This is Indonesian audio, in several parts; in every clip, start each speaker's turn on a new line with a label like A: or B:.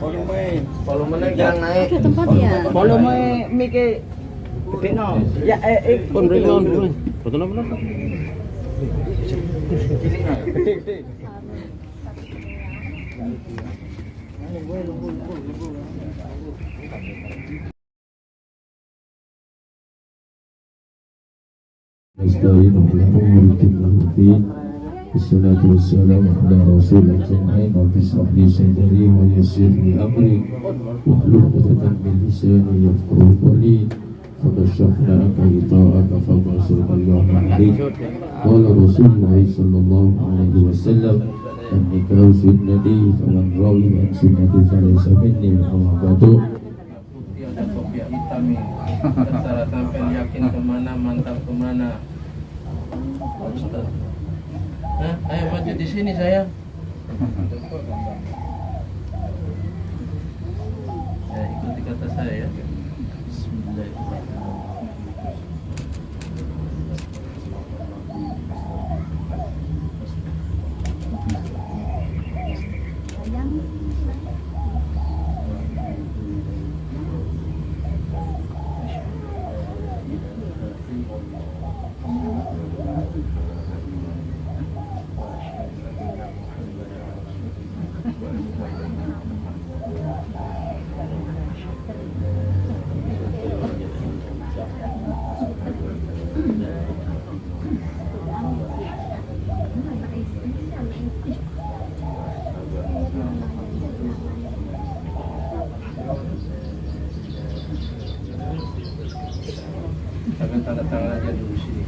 A: Volumenya jangan naik.
B: Ke tempat ya.
C: Volume mic gede no. Ya
D: Pun beri. Foto apa?
C: gede.
E: Nasta'inu ala umuri tin Wassalatu wassalamu ala rasulil jamain Rabbi shrah li sadri wa yassir li amri wahlul 'uqdatam min lisani yafqahu qawli fakashafna anka ghita'aka fabasirna al-yawma 'alayk qala Rasulullah sallallahu alaihi wasallam an-nikahu sunnati faman raghiba an sunnati falaysa minni amma ba'du.
A: Ada kopi hitam nih. Cara tampil yakin kemana, mantap kemana. Ustaz. Nah, ayo maju di sini sayang. Ya, ikuti kata saya ya. Bismillahirrahmanirrahim. Tapi tanda tangan aja dulu sini.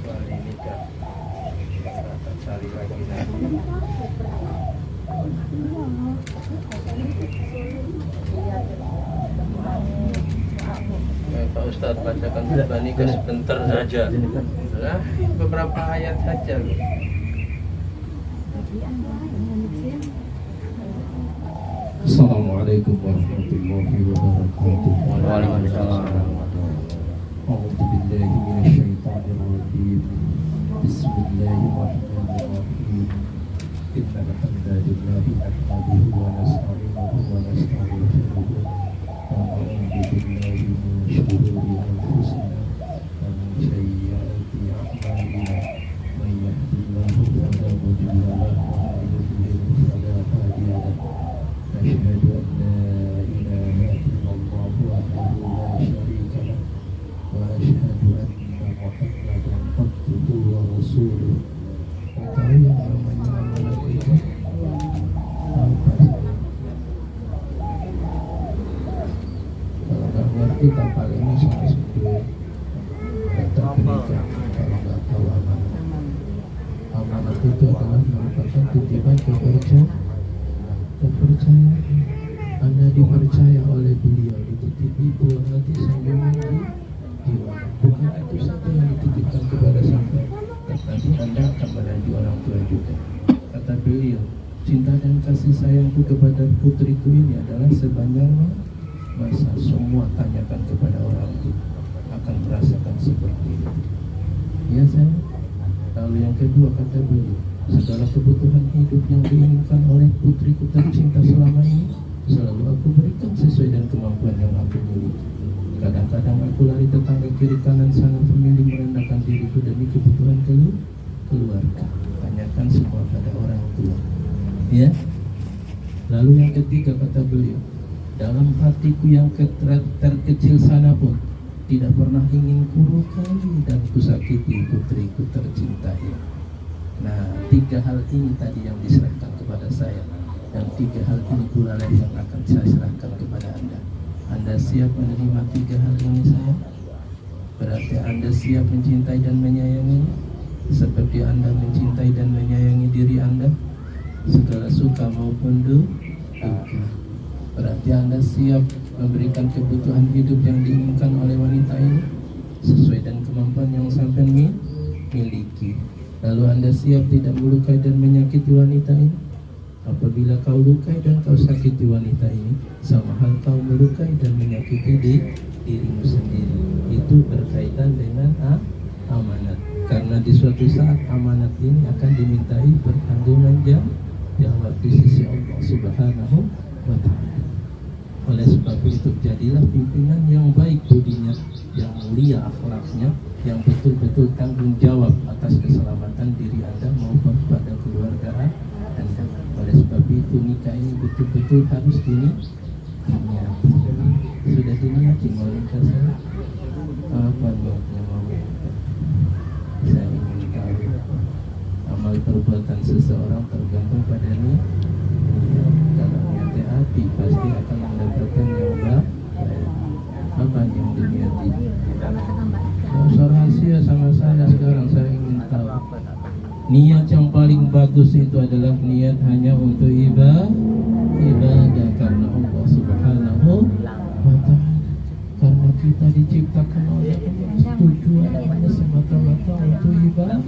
A: Wali nikah. Kita cari lagi nanti. Pak Ustadz bacakan khutbah nikah sebentar saja. Nah, beberapa ayat saja.
E: Assalamualaikum warahmatullahi wabarakatuh.
A: Waalaikumsalam.
E: A'udzu billahi minasyaitonir rajim. Bismillahirrahmanirrahim. Innal hamdalillah nahmaduhu wa nasta'inuhu wa nastaghfiruh. Wa na'udzu billahi min shururi anfusina wa min sayyiati a'malina. May yahdihillahu fala mudilla lahu wa may yudlil fala hadiya lahu. أشهد أن لا إله إلا الله وحده لا شريك له وأشهد أن محمدا عبده ورسوله. Tahu yang namanya amanat itu apa? Kalau nggak ngerti tampaknya sama sebetulnya data berikan. Kalau nggak tahu amanat itu adalah merupakan titipan kepercayaan. Anda dipercaya oleh beliau, dititipi buah hati sambil mandi jiwa. Bukan itu saja yang dititipkan kepada sampai, tetapi Anda akan menanti orang tua juga. Kata beliau, cinta dan kasih sayangku kepada putriku ini adalah sepanjang masa. Semua tanyakan kepada orang tua, akan merasakan seperti itu. Ya sayang. Lalu yang kedua kata beliau, segala kebutuhan hidup yang diinginkan oleh putriku tercinta selama ini selalu aku berikan sesuai dengan kemampuan yang aku miliki. Kadang-kadang aku lari tetangga kiri kanan sana memilih merendahkan diriku demi kebutuhan keluarga. Tanyakan semua pada orang tua. Ya. Lalu yang ketiga kata beliau, dalam hatiku yang terkecil sana pun tidak pernah ingin kurukai dan kusakiti putriku tercinta ini. Nah, 3 hal ini tadi yang diserahkan kepada saya, dan 3 hal ini pula yang akan saya serahkan kepada Anda. Anda siap menerima 3 hal ini saya? Berarti Anda siap mencintai dan menyayanginya seperti Anda mencintai dan menyayangi diri Anda, segala suka maupun duka. Berarti Anda siap memberikan kebutuhan hidup yang diinginkan oleh wanita ini sesuai dengan kemampuan yang sampai miliki. Lalu Anda siap tidak melukai dan menyakiti wanita ini? Apabila kau lukai dan kau sakiti wanita ini, sama hal kau melukai dan menyakiti dirimu sendiri. Itu berkaitan dengan amanat. Karena di suatu saat amanat ini akan dimintai pertanggungan jawab di sisi Allah Subhanahu wa Ta'ala. Oleh sebab itu jadilah pimpinan yang baik budinya, yang mulia akhlaknya, yang betul-betul tanggung jawab atas keselamatan diri Anda maupun pada keluarga Anda. Oleh sebab itu nikah ini betul-betul harus diniati. Sudah diniati mau nikah saya? Apa niatnya mau nikah? Saya ingin tahu. Amal perbuatan seseorang tergantung pada niat. Kalau niatnya api pasti akan mendapatkan yang baik. Apa yang diniati? Tidak usah rahasia sama saya sekarang. Saya ingin tahu. Niat yang paling bagus itu adalah niat hanya untuk ibadah karena Allah Subhanahu wa Ta'ala. Karena kita diciptakan oleh Allah, tujuannya semata-mata untuk ibadah,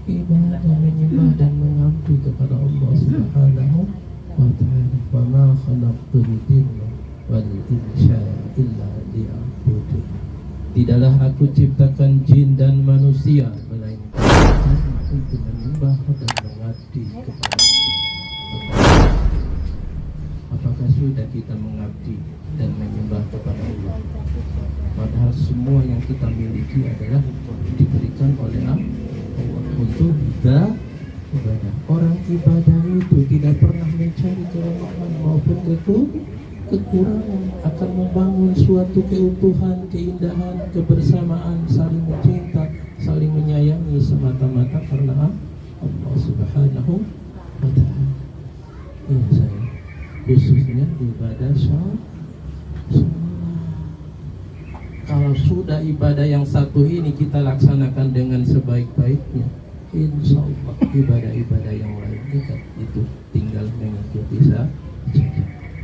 E: menyembah dan mengabdi kepada Allah Subhanahu wa Ta'ala. Wa ma khalaqtul jinna wal insa illa liya'budun. Tidaklah aku ciptakan jin dan manusia melainkan untuk menyembah dan mengabdi kepada Allah. Apakah sudah kita mengabdi dan menyembah kepada Allah? Padahal semua yang kita miliki adalah diberikan oleh Allah untuk ibadah. Orang ibadah itu tidak pernah mencari kelemahan maupun kekurangan, akan membangun suatu keutuhan, keindahan, kebersamaan, saling mencinta, saling menyayangi semata-mata karena Allah Subhanahu wa Ta'ala. Iya saya, khususnya ibadah sholat. Kalau sudah ibadah yang satu ini kita laksanakan dengan sebaik-baiknya, insya Allah ibadah-ibadah yang lain itu tinggal mengikuti saja.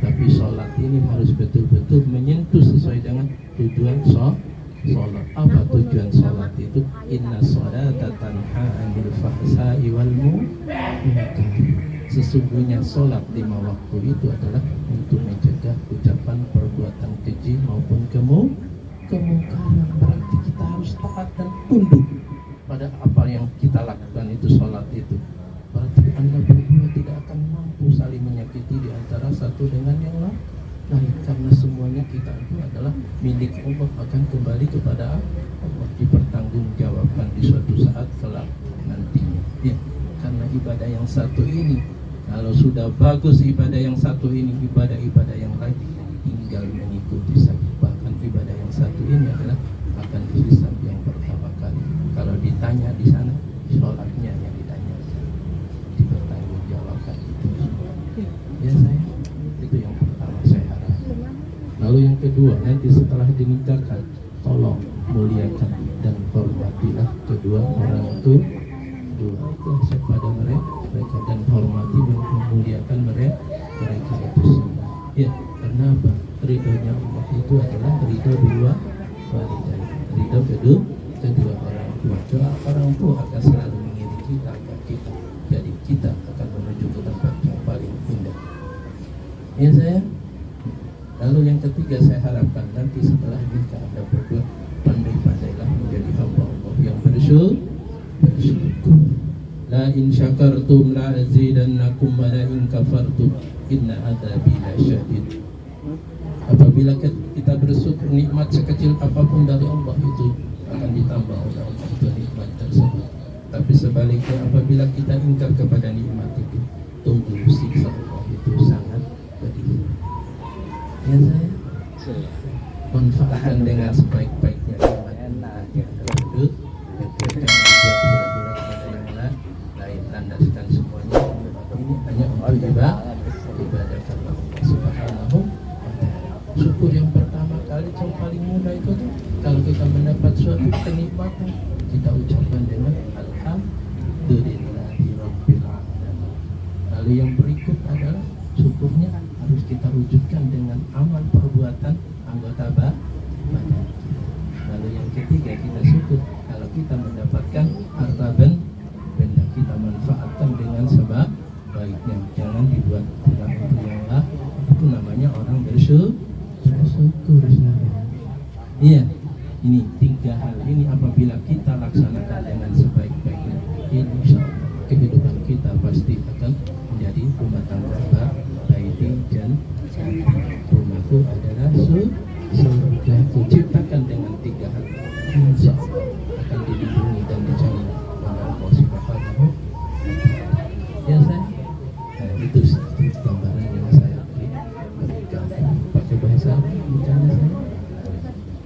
E: Tapi sholat ini harus betul-betul menyentuh sesuai dengan tujuan sholat. Apa tujuan sholat itu? Inna sholata tanha 'anil fahsya'i wal munkar. Sesungguhnya sholat 5 waktu itu adalah untuk mencegah ucapan perbuatan keji maupun kemungkaran. Berarti kita harus taat dan tunduk pada apa yang kita lakukan itu sholat itu. Berarti Anda berdua tidak akan mampu saling menyakiti di antara satu dengan yang lain, karena semuanya kita itu adalah milik Allah, akan kembali kepada Allah, dipertanggungjawabkan di suatu saat kelak nantinya. Ya, karena ibadah yang satu ini, kalau sudah bagus ibadah yang satu ini, ibadah-ibadah yang lain tinggal mengikuti saja. Bahkan ibadah yang satu ini adalah akan dihisab yang pertama kali. Kalau ditanya di sana, sholatnya yang ditanya, dipertanggungjawabkan itu semua. Ya saya, itu yang pertama saya harap. Lalu yang kedua, nanti setelah dinikahkan, tolong muliakan dan hormatilah kedua orang itu. Ikhlas kepada mereka dan hormati dan memuliakan mereka itu semua. Ya, karena apa? Ridhonya Allah itu adalah ridho dua walidain, ridho kedua orang tua. Doa orang tua akan selalu mengiringi kita, jadi kita akan menuju ke tempat yang paling indah. Ya saya. Lalu yang ketiga saya harapkan nanti setelah nikah Anda berdua pandai-pandailah menjadi hamba Allah yang bersyukur. La in syakartum la azidannakum wa la in kafartum inna adzabi lasyadid. Apabila kita bersyukur nikmat sekecil apapun dari Allah itu akan ditambah oleh Allah itu nikmat tersebut. Tapi sebaliknya apabila kita ingkar kepada nikmat itu, tunggu siksa Allah itu sangat pedih. Ya saya manfaatkan dengan sebaik-baiknya nikmat yang tersebut. Jangan buat pura-pura kepada yang lain, landaskan semuanya. Ini hanya untuk ibadah karena Allah Subhanahu wa Ta'ala. Syukur yang pertama kali yang paling mudah itu kalau kita mendapat suatu kenikmatan, kita ucapkan dengan Alhamdulillahirabbil alamin. Lalu yang berikut adalah syukurnya harus kita wujudkan dengan amal perbuatan anggota badan. Lalu yang ketiga kita syukur kalau kita mendapatkan harta benda, kita manfaatkan dengan sebaik-baiknya. Jangan dibuat kurang untuk yang lain. Itu namanya orang bersyukur. Iya, ini 3 hal ini apabila kita laksanakan dengan sebaik-baiknya, rumah tangga baiti dan rumahku adalah surga. Kuciptakan dengan 3 hal, insya Allah akan dilindungi dan dijamin oleh Allah Subhanahu. Ya saya, itu gambaran yang saya berikan pakai bahasa bicara saya.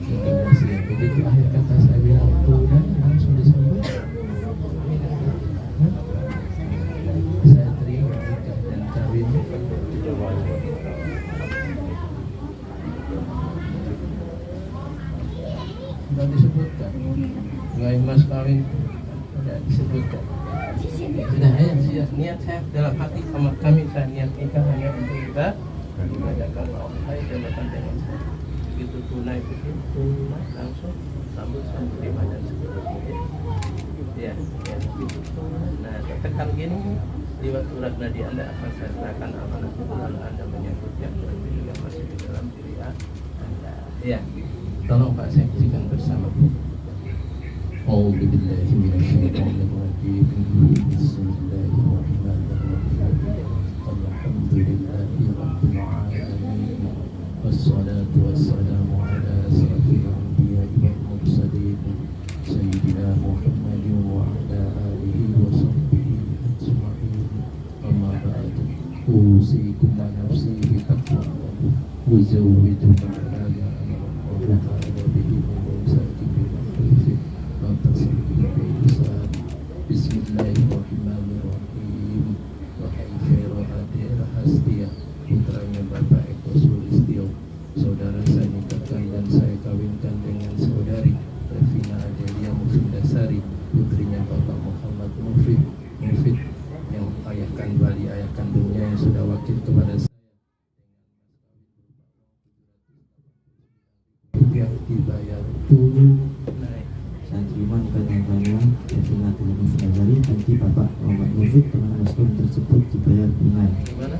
E: Indonesia. Begitu akhir kata saya bilang udah langsung disambut. Saya terima nikah dan kawin. Sudah disebutkan. Nggak mas kawin tidak disebutkan. Sudah ya, niat saya dalam hati sama kami, saya niat nikah hanya untuk kita mengadakan Allah jabatan dengan saya. Begitu tunai begitu langsung sambut terima dan seperti itu. Ya, begitu. Nah, tekan gini lewat surat nadi Anda akan saya serahkan amanah lalu Anda menyambut yang terpilih yang masih di dalam diri Anda. Ya, tolong Pak saksikan bersama. A'udzu billahi minasyaitonir rajim. Bismillahirrahmanirrahim. Alhamdulillahi rabbil alamin. Wassalatu wassalamu ala asrafil anbiya'i wal mursalin sayyidina Muhammadin wa ala alihi wa sahbihi ajma'in. Amma ba'du. Usikum wa nafsi bi taqwallah wa zawwijukum ala ma amara Allah ta'ala bihi min imsakin bil ma'ruf wa tasrifin bil ihsan. Bismillahirrahmanirrahim. Wahai Firaati Rahastiyah, putranya Bapak Eko Sulistyo, saudara saya nikahkan dan saya kawinkan dengan saudari Revina Adelia Mufidasari, putrinya Bapak Muhammad Mufid yang ayah kandung ayah kandungnya yang sudah wakil kepada saya yang dibayar tunai.
C: Saya terima nikahnya Revina Adelia Mufidasari binti Bapak Muhammad Mufid dengan mas kawin tersebut dibayar tunai.
A: Gimana?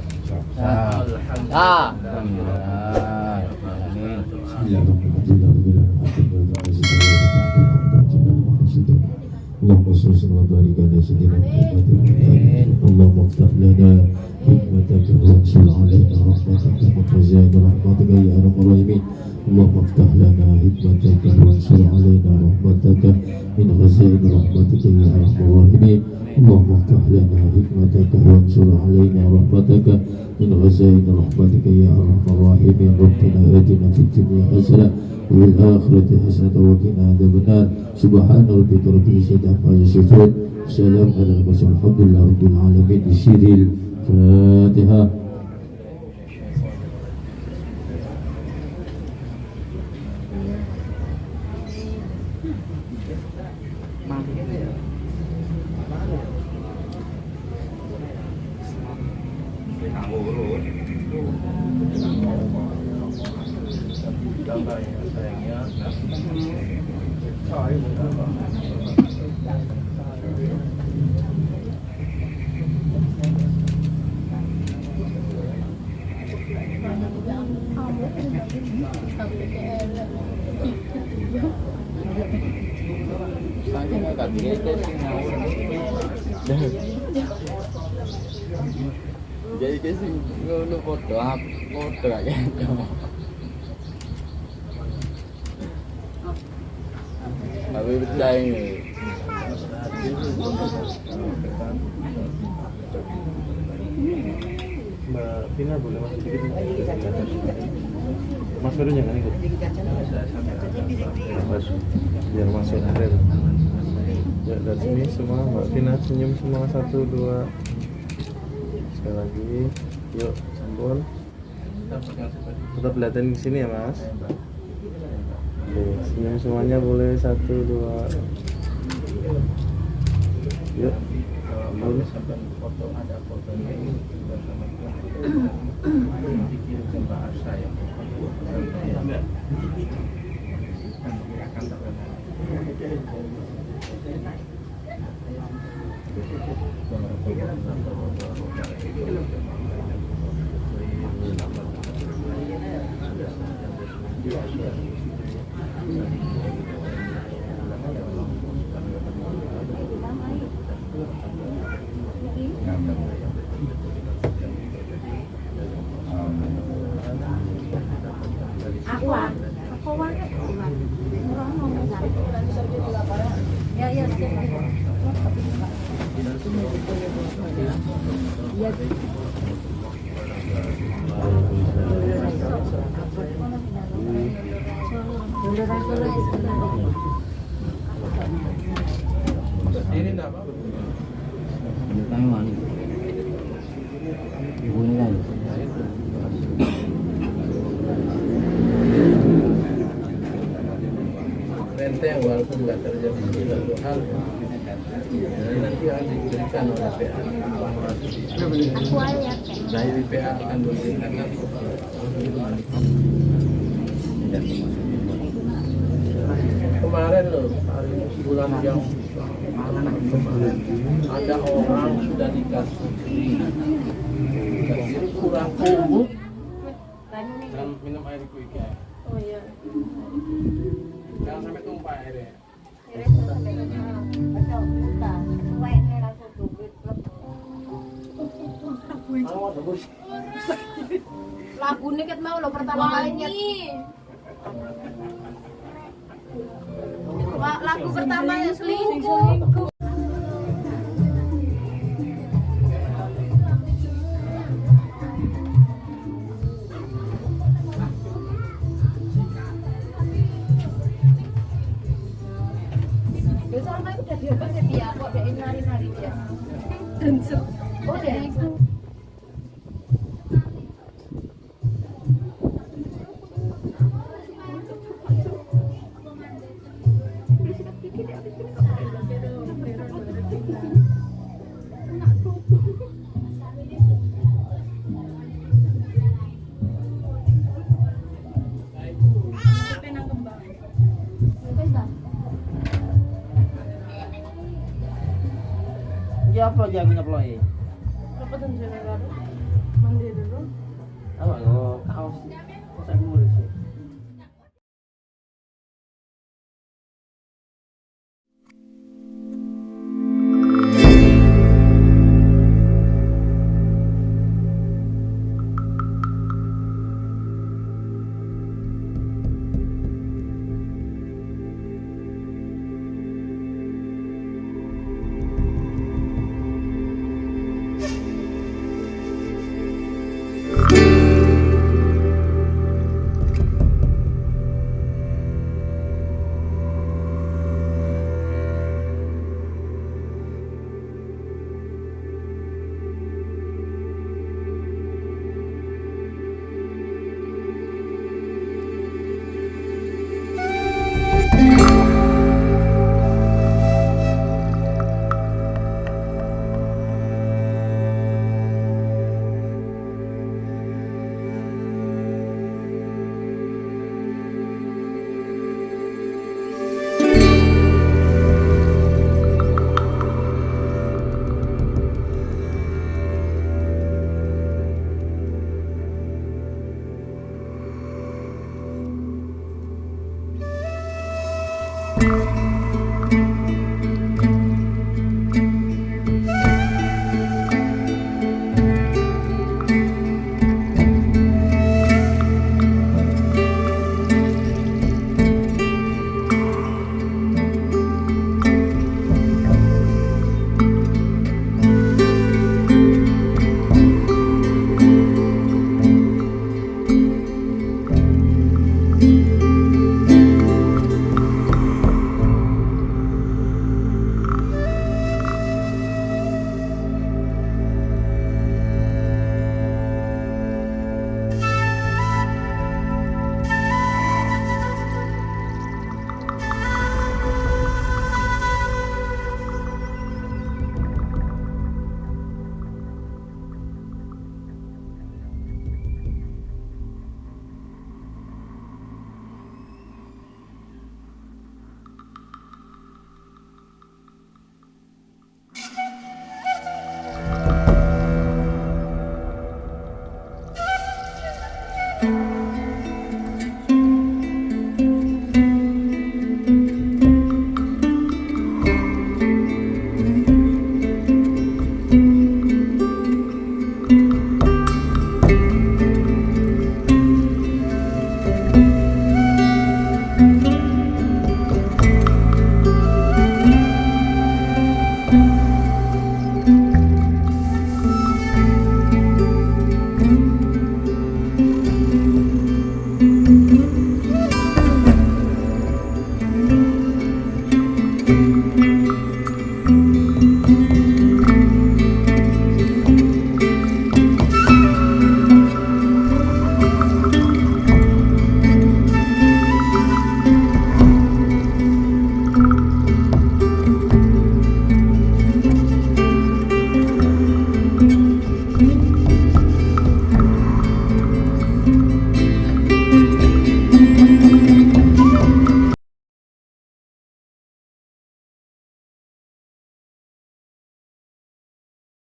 E: اللهم صل وبارك على سيدنا محمد اللهم افتح لنا حكمتك وانشر علينا رحمتك وخزائن رحمتك يا ارحم الراحمين. اللهم افتح لنا حكمتك وانشر علينا رحمتك من خزائن رحمتك يا ارحم الراحمين. اللهم افتح لنا حكمتك وانشر علينا رحمتك من خزائن رحمتك يا ارحم الراحمين. ربنا اتنا في الدنيا حسنه وفي الآخرة حسنة وقنا عذاب النار. سبحان ربك رب العزة عما يصفون سلام على المرسلين الحمد لله رب العالمين. بسر الفاتحة.
A: Gambar yang sayangnya
C: Jadi kasih ngono foto aja. Tapi percaya ini.
D: Mbak Vina boleh masuk dikit? Mas Feru jangan ikut. Mas, biar masuk akhir. Ya, dari sini semua Mbak Vina senyum semua 1, 2. Sekali lagi. Yuk, sampun. Tetap lihatin ke sini ya, Mas. Oke, senyum semuanya boleh 1, 2. Yuk.
A: kalau misalkan foto ada fotonya ini bersama dikirim ke Mbak Asa yang enggak akan terkenal. Berdiri enggak apa-apa. Renteng walaupun nggak terjadi sesuatu hal, nanti akan diberikan oleh PA. Dari PA akan memberikan nanti. Kemarin loh, hari bulan yang kemarin ada orang sudah dikasih kurang kumut. Jangan minum air quick ya.
B: Oh iya.
A: Jangan sampai tumpah airnya.
B: Lagu ini ket mau lo pertama kalinya. Lagu pertama ya selingkuh. Biasa orang udah diopes ya dia, kok dia nari-nari dia. Dancer. Oh dancer.
C: Ya apa aja punya peloy?
B: Dapat general. Mandi dulu.
C: Apa lo kaos? Saya ngurus.